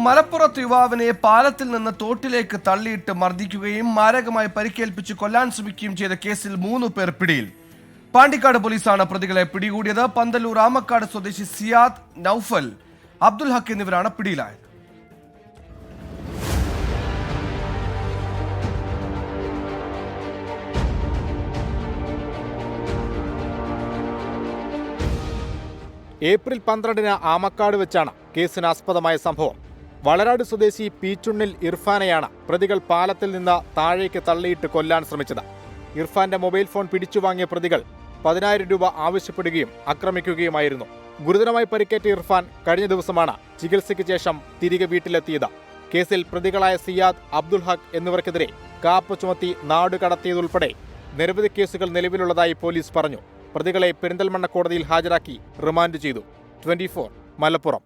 മലപ്പുറത്ത് യുവാവിനെ പാലത്തിൽ നിന്ന് തോട്ടിലേക്ക് തള്ളിയിട്ട് മർദ്ദിക്കുകയും മാരകമായി പരിക്കേൽപ്പിച്ച് കൊല്ലാൻ ശ്രമിക്കുകയും ചെയ്ത കേസിൽ 3 പേർ പിടിയിൽ. പാണ്ടിക്കാട് പോലീസാണ് പ്രതികളെ പിടികൂടിയത്. പന്തല്ലൂർ ആമക്കാട് സ്വദേശി സിയാദ്, നൌഫൽ, അബ്ദുൽ ഹക്ക് എന്നിവരാണ് പിടിയിലായത്. ഏപ്രിൽ 12-ന് ആമക്കാട് വെച്ചാണ് കേസിനാസ്പദമായ സംഭവം. വളരാട് സ്വദേശി പീച്ചുണ്ണിൽ ഇർഫാനെയാണ് പ്രതികൾ പാലത്തിൽ നിന്ന് താഴേക്ക് തള്ളിയിട്ട് കൊല്ലാൻ ശ്രമിച്ചത്. ഇർഫാന്റെ മൊബൈൽ ഫോൺ പിടിച്ചുവാങ്ങിയ പ്രതികൾ 10,000 രൂപ ആവശ്യപ്പെടുകയും ആക്രമിക്കുകയുമായിരുന്നു. ഗുരുതരമായി പരിക്കേറ്റ ഇർഫാൻ കഴിഞ്ഞ ദിവസമാണ് ചികിത്സയ്ക്ക് ശേഷം തിരികെ വീട്ടിലെത്തിയത്. കേസിൽ പ്രതികളായ സിയാദ്, അബ്ദുൽ ഹക്ക് എന്നിവർക്കെതിരെ കാപ്പ് ചുമത്തി നാട് കടത്തിയതുൾപ്പെടെ നിരവധി കേസുകൾ നിലവിലുള്ളതായി പോലീസ് പറഞ്ഞു. പ്രതികളെ പെരിന്തൽമണ്ണ കോടതിയിൽ ഹാജരാക്കി റിമാൻഡ് ചെയ്തു. 24 മലപ്പുറം.